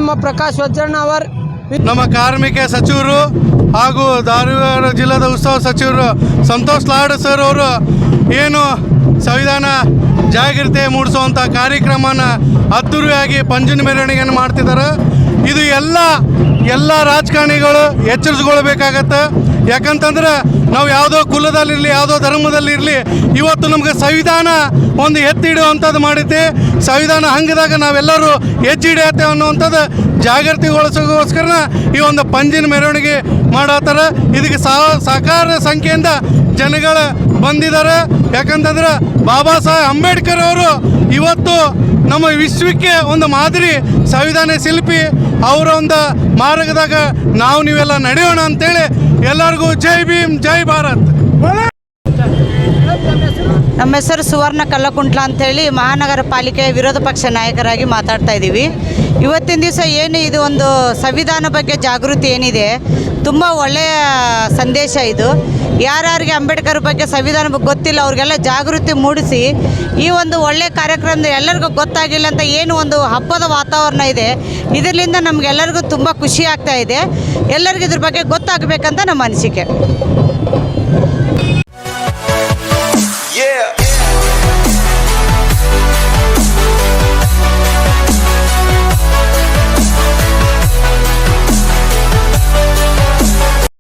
ನಮ್ಮ ಪ್ರಕಾಶ್ ವಜ್ರಣ್ಣವರ್, ನಮ್ಮ ಕಾರ್ಮಿಕ ಸಚಿವರು ಹಾಗೂ ಧಾರವಾಡ ಜಿಲ್ಲಾದ ಉತ್ಸವ ಸಚಿವರು ಸಂತೋಷ್ ಲಾಡ್ ಸರ್ ಅವರು ಏನು ಸಂವಿಧಾನ ಜಾಗೃತಿ ಮೂಡಿಸುವಂಥ ಕಾರ್ಯಕ್ರಮನ ಅದ್ದೂರಿಯಾಗಿ ಪಂಜಿನ ಮೆರವಣಿಗೆಯನ್ನು ಮಾಡ್ತಿದ್ದಾರೆ. ಇದು ಎಲ್ಲ ರಾಜಕಾರಣಿಗಳು ಎಚ್ಚರಿಸ್ಕೊಳ್ಬೇಕಾಗತ್ತೆ. ಯಾಕಂತಂದ್ರೆ ನಾವು ಯಾವುದೋ ಕುಲದಲ್ಲಿರಲಿ, ಯಾವುದೋ ಧರ್ಮದಲ್ಲಿರಲಿ, ಇವತ್ತು ನಮ್ಗೆ ಸಂವಿಧಾನ ಒಂದು ಎತ್ತಿ ಹಿಡಿಯುವಂಥದ್ದು ಮಾಡೈತಿ. ಸಂವಿಧಾನ ಹಂಗದಾಗ ನಾವೆಲ್ಲರೂ ಹೆಜ್ಜೆ ಹಿಡಿಯತ್ತೇವೆ ಅನ್ನುವಂಥದ್ದು ಜಾಗೃತಿಗೊಳಿಸೋಗೋಸ್ಕರ ಈ ಒಂದು ಪಂಜಿನ ಮೆರವಣಿಗೆ ಮಾಡತ್ತಾರ. ಇದಕ್ಕೆ ಸಾಕಾರ ಸಂಖ್ಯೆಯಿಂದ ಜನಗಳು ಬಂದಿದ್ದಾರೆ. ಯಾಕಂತಂದ್ರೆ ಬಾಬಾ ಸಾಹೇಬ್ ಅಂಬೇಡ್ಕರ್ ಅವರು ಇವತ್ತು ನಮ್ಮ ವಿಶ್ವಕ್ಕೆ ಒಂದು ಮಾದರಿ ಸಂವಿಧಾನ ಶಿಲ್ಪಿ. ಅವರ ಒಂದು ಮಾರ್ಗದಾಗ ನೀವೆಲ್ಲ ನಡೆಯೋಣ ಅಂತೇಳಿ ಎಲ್ಲರಿಗೂ ಜೈ ಭೀಮ್, ಜೈ ಭಾರತ್. ನಮ್ಮ ಹೆಸರು ಸುವರ್ಣ ಕಲ್ಲಕುಂಟ್ಲ ಅಂಥೇಳಿ ಮಹಾನಗರ ಪಾಲಿಕೆಯ ವಿರೋಧ ಪಕ್ಷ ನಾಯಕರಾಗಿ ಮಾತಾಡ್ತಾ ಇದ್ದೀವಿ. ಇವತ್ತಿನ ದಿವಸ ಏನು ಇದು ಒಂದು ಸಂವಿಧಾನ ಬಗ್ಗೆ ಜಾಗೃತಿ ಏನಿದೆ, ತುಂಬ ಒಳ್ಳೆಯ ಸಂದೇಶ ಇದು. ಯಾರ್ಯಾರಿಗೆ ಅಂಬೇಡ್ಕರ್ ಬಗ್ಗೆ ಸಂವಿಧಾನ ಬಗ್ಗೆ ಗೊತ್ತಿಲ್ಲ ಅವ್ರಿಗೆಲ್ಲ ಜಾಗೃತಿ ಮೂಡಿಸಿ ಈ ಒಂದು ಒಳ್ಳೆಯ ಕಾರ್ಯಕ್ರಮದ ಎಲ್ಲರಿಗೂ ಗೊತ್ತಾಗಿಲ್ಲ ಅಂತ ಏನು ಒಂದು ಹಬ್ಬದ ವಾತಾವರಣ ಇದೆ, ಇದರಿಂದ ನಮಗೆಲ್ಲರಿಗೂ ತುಂಬ ಖುಷಿ ಆಗ್ತಾ ಇದೆ. ಎಲ್ಲರಿಗೂ ಇದ್ರ ಬಗ್ಗೆ ಗೊತ್ತಾಗಬೇಕಂತ ನಮ್ಮ ಅನಿಸಿಕೆ.